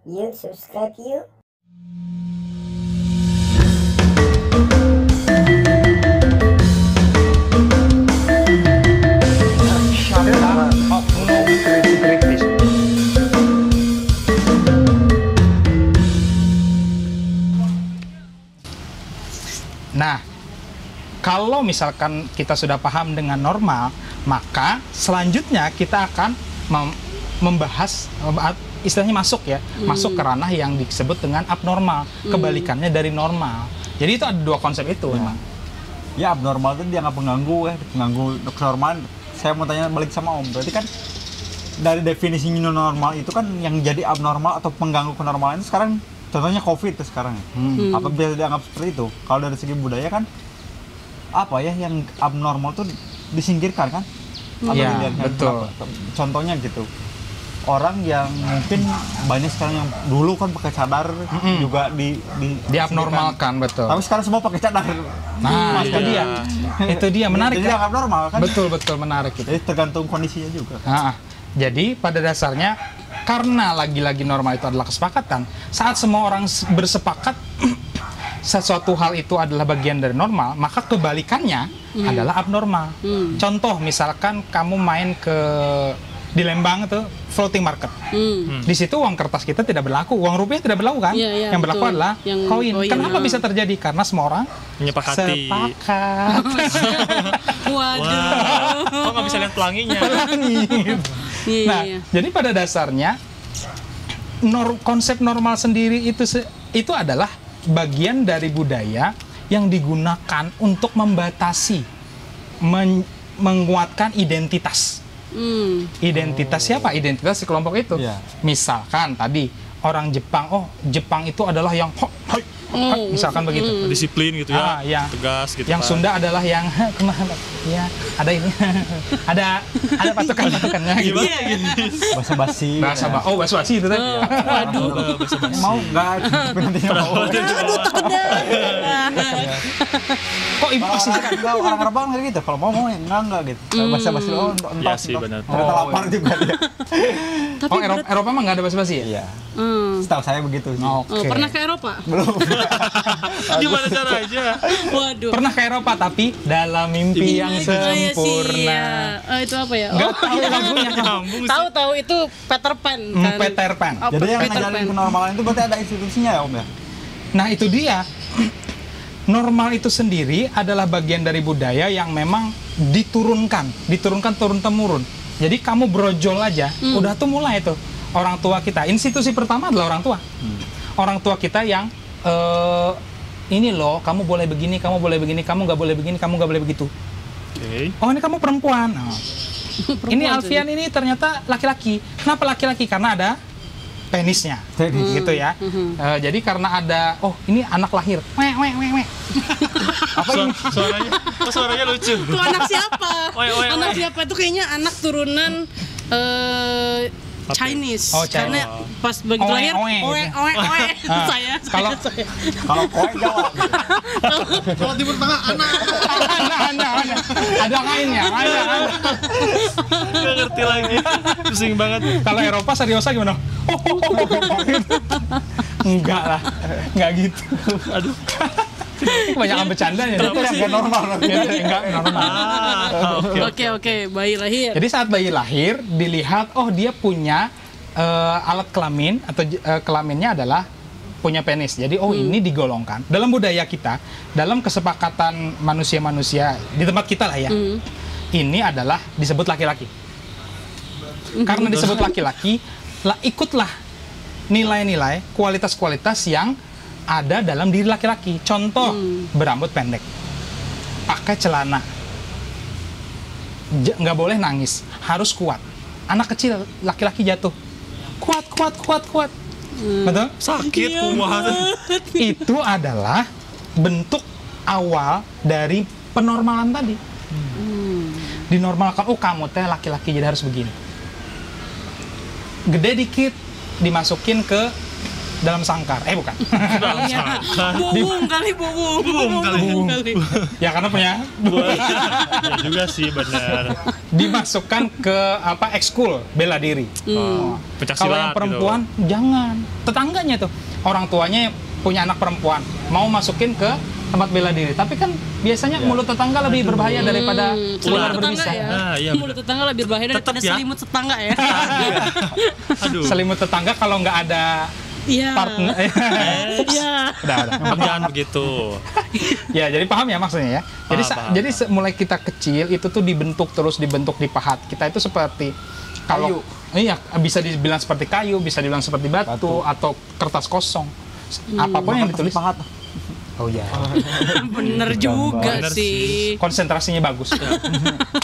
Yuk subscribe yuk. Nah, kalau misalkan kita sudah paham dengan normal, maka selanjutnya kita akan membahas, istilahnya masuk masuk ke ranah yang disebut dengan abnormal, kebalikannya dari normal. Jadi itu ada dua konsep itu memang. Ya, abnormal itu dianggap pengganggu pengganggu kenormalan. Saya mau tanya balik sama Om, berarti kan dari definisi new normal itu kan yang jadi abnormal atau pengganggu kenormalan itu sekarang contohnya COVID tuh sekarang. Apa bisa dianggap seperti itu? Kalau dari segi budaya kan apa ya yang abnormal tuh disingkirkan kan? Iya, betul. Contohnya gitu. Orang yang mungkin banyak sekarang yang dulu kan pakai cadar juga diabnormalkan, betul. Tapi sekarang semua pakai cadar. Nah, itu dia. Itu dia menarik. Jadi dianggap normal kan? Betul, menarik itu. Jadi tergantung kondisinya juga. Nah, jadi pada dasarnya karena lagi-lagi normal itu adalah kesepakatan, saat semua orang bersepakat sesuatu hal itu adalah bagian dari normal, maka kebalikannya adalah abnormal. Contoh, misalkan kamu main di Lembang itu floating market. Di situ uang kertas kita tidak berlaku, uang rupiah tidak berlaku kan? Iya, yang berlaku betul. adalah Yang koin. koin, Kenapa bisa terjadi? Karena semua orang menyepakati. sepakat. Waduh. Kok nggak bisa lihat pelanginya? Iya, Nah, iya. jadi pada dasarnya konsep normal sendiri itu adalah bagian dari budaya yang digunakan untuk membatasi, menguatkan identitas. Identitas siapa? Identitas si kelompok itu. Iya. Misalkan tadi orang Jepang, Jepang itu adalah yang misalkan begitu. Disiplin gitu ya, Ya. tegas gitu. Yang kan. Sunda adalah yang kemana? Ya, ada ini, ada patokannya gitu. Gimana gitu? Basa-basi. Basa-basi itu tadi. Waduh. Mau nggak? Tapi nantinya mau. Aduh, takut dah. Kok ibu Kalau sih? orang Arab kayak gitu, kalau mau ya enggak gitu. Basa-basi entar. Iya sih, benar. Ternyata lapar juga dia. Tapi Eropa mah nggak ada basa-basi ya? Iya. Setahu saya begitu sih. Oke. pernah ke Eropa? Belum. Gimana caranya? Waduh. Pernah ke Eropa tapi dalam mimpi yang Oh, iya sih, sempurna. iya. Itu apa ya? Nggak tahu lagunya. Nyambung sih. Tahu itu Peter Pan kan? Peter Pan. Oh, Jadi yang Peter ngajarin Pan. kenormalan itu berarti ada institusinya ya Om ya? Nah itu dia. Normal itu sendiri adalah bagian dari budaya yang memang diturunkan turun-temurun. Jadi kamu brojol aja, udah tuh mulai tuh orang tua kita. Institusi pertama adalah orang tua. Orang tua kita yang ini loh, kamu boleh begini, kamu boleh begini, kamu nggak boleh begini, kamu nggak boleh begitu. Oke. Oh ini kamu perempuan. Oh. Ini Perempuan Alfian ini ternyata laki-laki. Kenapa laki-laki? Karena ada penisnya, gitu ya. Jadi karena ada, ini anak lahir. Apa ini? Suaranya lucu. Itu anak siapa? Anak Oe. siapa? Itu kayaknya anak turunan Chinese. Oh, Chinese. Karena pas begitu Oe, lahir, oe, oe. gitu. Saya. Kalau koe Jawa. Kalau Timur Tengah anak. Ada lainnya. Nggak ngerti lagi. Pusing banget. Kalau Eropa seriosa gimana? Enggak lah, enggak gitu. Aduh. Banyak bercandanya. Itu yang nggak normal. Enggak normal. Oke, bayi lahir. Jadi saat bayi lahir dilihat, dia punya alat kelamin atau kelaminnya adalah punya penis. Jadi ini digolongkan. Dalam budaya kita, dalam kesepakatan manusia-manusia di tempat kita lah ya, ini adalah disebut laki-laki. Karena disebut laki-laki, ikutlah nilai-nilai, kualitas-kualitas yang ada dalam diri laki-laki. Contoh, berambut pendek, pakai celana, nggak boleh nangis, harus kuat. Anak kecil, laki-laki jatuh, kuat. Betul? Sakit, kumat. Itu adalah bentuk awal dari penormalan tadi. Dinormalkan, kamu teh laki-laki jadi harus begini. Gede dikit, dimasukin ke dalam sangkar. Bukan. Iya. Bubung kali, bubung. Bubung kali. Ya karena punya Ya juga sih benar. dimasukkan ke ekskul bela diri. Pencak Kalau silat yang perempuan jangan. Tetangganya tuh orang tuanya punya anak perempuan mau masukin ke tempat bela diri, tapi kan biasanya mulut tetangga lebih berbahaya daripada ular Mulut tetangga berbisa. ya. Nah, iya, Mulut tetangga lebih berbahaya daripada Tetep ya. selimut tetangga ya. Aduh. Selimut tetangga kalau nggak ada Iya. partner. Iya. udah. Jangan begitu. Ya, jadi paham ya maksudnya ya. Jadi Paham. jadi mulai kita kecil itu tuh dibentuk terus dibentuk di pahat. Kita itu seperti kalau iya bisa dibilang seperti kayu, bisa dibilang seperti batu. Atau kertas kosong. Apapun yang ditulis. pahat. Oh ya. Bener juga Bener sih. Konsentrasinya bagus.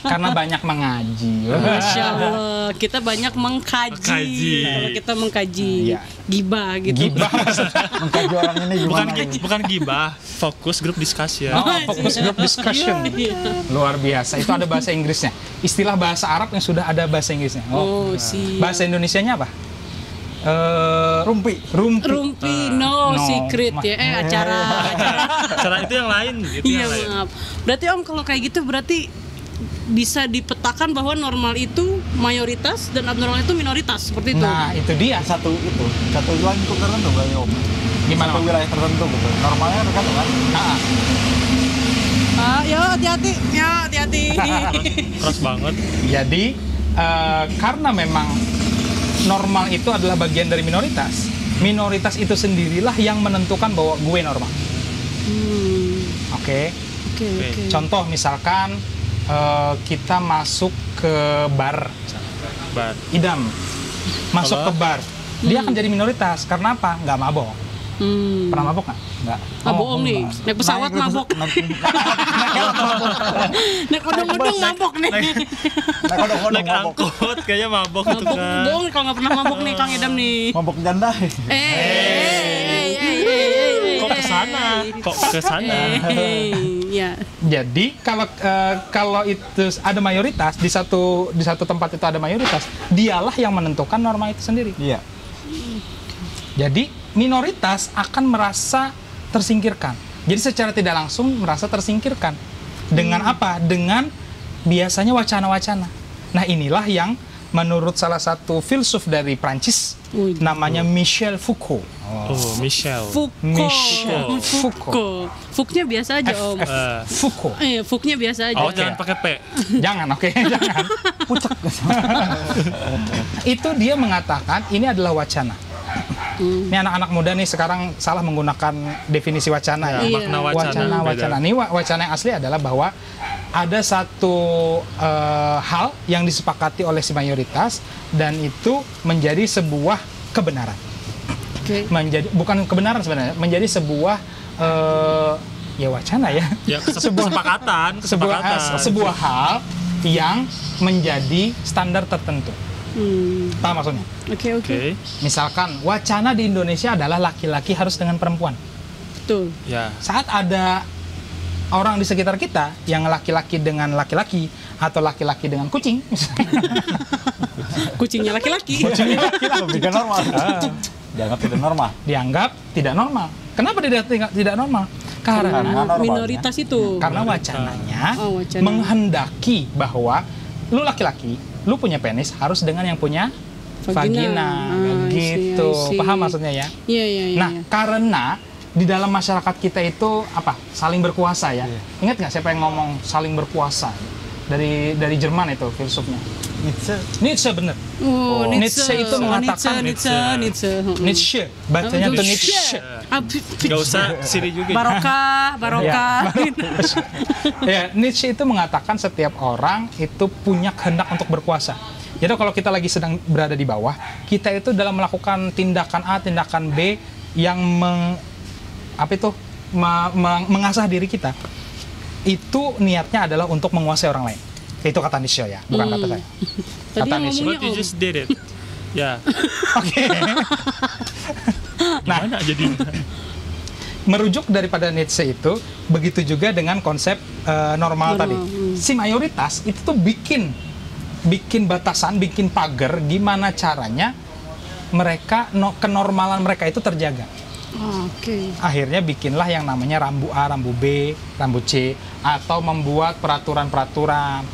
Karena banyak mengaji. Masya Allah, kita banyak mengkaji. Mengkaji. Kalau kita mengkaji Iya. gibah gitu. Gibah maksudnya. Mengkaji orang ini Bukan gimana? bukan gibah, fokus grup discussion. Oh, fokus group discussion. Iya. Luar biasa. Itu ada bahasa Inggrisnya. Istilah bahasa Arab yang sudah ada bahasa Inggrisnya. Oh, sih. Bahasa Indonesianya apa? Rumpi. Rumpi no secret ya. Acara. Cara itu yang lain gitu Iya, yang lain. maaf. Berarti Om kalau kayak gitu berarti bisa dipetakan bahwa normal itu mayoritas dan abnormal itu minoritas seperti itu. Nah, itu dia. Satu lingkup tertentu berarti Om. Gimana? Satu wilayah tertentu gitu. Normalnya kan kan? Ah, Ya hati-hati, ya hati-hati. Keras banget. jadi karena memang normal itu adalah bagian dari minoritas. Minoritas itu sendirilah yang menentukan bahwa gue normal. Oke. Oke. Contoh misalkan kita masuk ke bar Bar. idam, masuk Apa? ke bar, dia akan jadi minoritas. Karena apa? Nggak mabok. Pernah mabok nggak? Nggak. Ah, bohong nih. Naik pesawat mabok. Naik odong-odong mabok nih. Nah, kodok-kodok Naik mabok. angkot kayaknya mabok itu Mabok kan. bohong kalau nggak pernah mabok nih Kang Idam nih. Mabok janda. Kok ke sana? Kok ke sana? Ya. Jadi kalau itu ada mayoritas di satu tempat itu ada mayoritas, dialah yang menentukan norma itu sendiri. Iya. Jadi minoritas akan merasa tersingkirkan. Jadi secara tidak langsung merasa tersingkirkan. Dengan apa? Dengan biasanya wacana-wacana. Nah, inilah yang menurut salah satu filsuf dari Prancis namanya Michel Foucault. Oh, Michelle. Michel Foucault. Fuknya biasa aja Om. Foucault. Fuknya biasa aja. Oh, jangan pakai P. Jangan, oke, jangan. Itu dia mengatakan ini adalah wacana. Ini anak-anak muda nih sekarang salah menggunakan definisi wacana ya. Iya. Makna wacana. Wacana. Ini wacana yang asli adalah bahwa ada satu hal yang disepakati oleh si mayoritas dan itu menjadi sebuah kebenaran. Oke. Bukan kebenaran sebenarnya, menjadi sebuah ya wacana ya. Ya, kesepakatan. Sebuah hal yang menjadi standar tertentu. Paham maksudnya? Oke. Oke. Misalkan wacana di Indonesia adalah laki-laki harus dengan perempuan. Betul. Ya. Saat ada orang di sekitar kita yang laki-laki dengan laki-laki atau laki-laki dengan kucing, Kucingnya laki-laki. Bukan normal. Dianggap tidak normal. dianggap tidak normal. Kenapa tidak normal? Karena Normalnya. Minoritas itu. karena wacananya Oh, wacana. menghendaki bahwa lu laki-laki, lu punya penis harus dengan yang punya vagina, Ah, gitu. I see. Paham maksudnya ya? Iya, iya, iya. Nah, karena di dalam masyarakat kita itu apa? Saling berkuasa ya. Ingat nggak siapa yang ngomong saling berkuasa? Dari Jerman itu filsufnya. Nietzsche bener. Oh, Nietzsche itu mengatakan Nietzsche, bacanya tuh Nietzsche. Gak usah Siri juga. Barokah. Ya, Nietzsche itu mengatakan setiap orang itu punya kehendak untuk berkuasa. Jadi kalau kita lagi sedang berada di bawah, kita itu dalam melakukan tindakan A, tindakan B yang mengasah diri kita, itu niatnya adalah untuk menguasai orang lain. Itu kata Nietzsche ya, bukan kata saya. Tadi Kata yang Nietzsche. ngomongnya But you Om. just did it. Ya. Oke. Nah, Gimana jadi? merujuk daripada Nietzsche itu, begitu juga dengan konsep normal tadi. Si mayoritas itu tuh bikin batasan, bikin pagar gimana caranya mereka kenormalan mereka itu terjaga. Oke. Akhirnya bikinlah yang namanya rambu A, rambu B, rambu C, atau membuat peraturan-peraturan.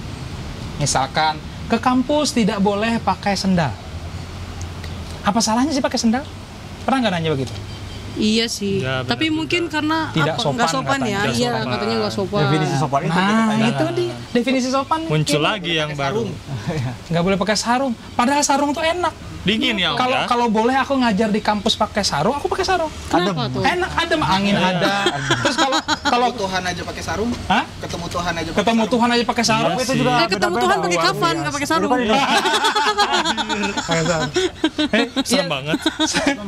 Misalkan ke kampus tidak boleh pakai sendal. Apa salahnya sih pakai sendal? Pernah nggak nanya begitu? Iya sih. Ya, Tapi benar mungkin juga. karena Tidak apa? sopan Nggak sopan katanya. ya. Tidak Iya, sopan. katanya nggak sopan. Definisi sopan itu kita Nah, tanyakan. itu di definisi sopan. Muncul Itu. lagi yang baru. Nggak boleh pakai sarung. Padahal sarung tuh enak. Dingin ya, Om, Kalau ya? kalau boleh aku ngajar di kampus pakai sarung, aku pakai sarung. Kenapa tuh? Enak, adem, angin ada. Terus kalau Tuhan aja pakai sarung, Hah? ketemu Tuhan aja pakai Ketemu sarung. Tuhan aja pakai sarung. Itu juga Ketemu beda-beda, Tuhan pakai luar kafan, biasa. nggak pakai Itu sarung. kan ini- Pakai sarung. Serem banget.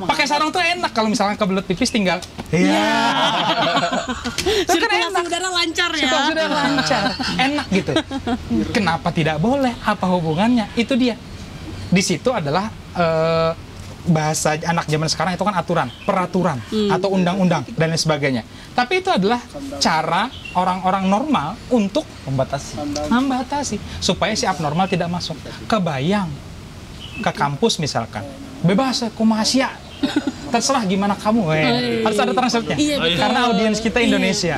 Pakai sarung tuh enak kalau misalkan kebelet pipis tinggal. Iya. Itu kan Sirkulasi enak. udara lancar ya. Situasi udah lancar, enak gitu. Kenapa tidak boleh? Apa hubungannya? Itu dia. Di situ adalah bahasa anak zaman sekarang itu kan aturan, peraturan, atau undang-undang dan lain sebagainya. Tapi itu adalah cara orang-orang normal untuk membatasi supaya si abnormal tidak masuk. Kebayang ke kampus misalkan, bebas kumaha terserah gimana kamu, harus ada translate-nya. Iya, betul. Karena audiens kita Indonesia.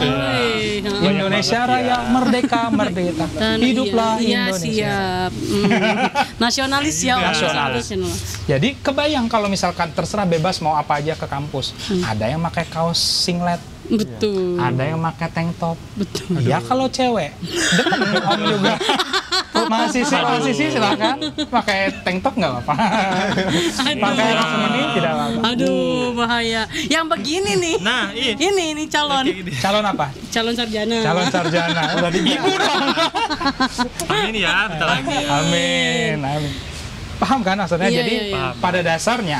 Indonesia Raya merdeka merdeka, Dan hiduplah iya, Indonesia. siap. Nasionalis ya. Nasionalis. Jadi kebayang kalau misalkan terserah bebas mau apa aja ke kampus. Ada yang pakai kaos singlet, Betul. ada yang pakai tank top. Betul. Ya kalau cewek, demen om juga. Mahasiswa silakan pakai tank top nggak apa-apa. Pakai rok ini tidak apa-apa. Aduh, bahaya. Yang begini nih. Nah, Ini calon. Kayak gini. Calon apa? Calon sarjana. Calon sarjana. Udah ibu dong. Amin ya, bentar lagi. Amin, amin. Paham kan maksudnya? Iya, Jadi iya, iya. pada dasarnya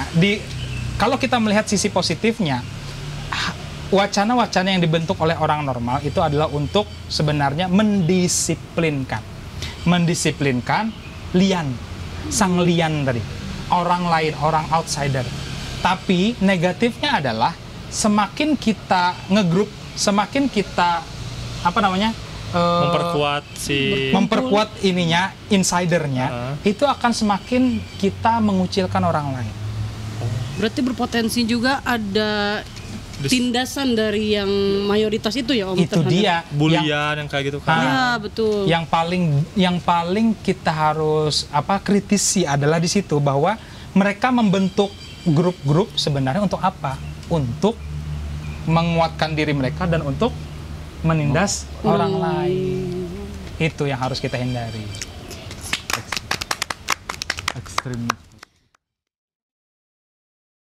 kalau kita melihat sisi positifnya, wacana-wacana yang dibentuk oleh orang normal itu adalah untuk sebenarnya mendisiplinkan lian, sang lian tadi, orang lain, orang outsider. Tapi negatifnya adalah semakin kita ngegrup, semakin kita memperkuat ininya, insidernya, itu akan semakin kita mengucilkan orang lain. Berarti berpotensi juga ada tindasan dari yang mayoritas itu ya Om? Itu terhadap- dia Bulian yang kayak gitu kan. Iya, betul. yang paling kita harus kritisi adalah di situ bahwa mereka membentuk grup-grup sebenarnya untuk apa? Untuk menguatkan diri mereka dan untuk menindas orang lain. Itu yang harus kita hindari. Ekstrim.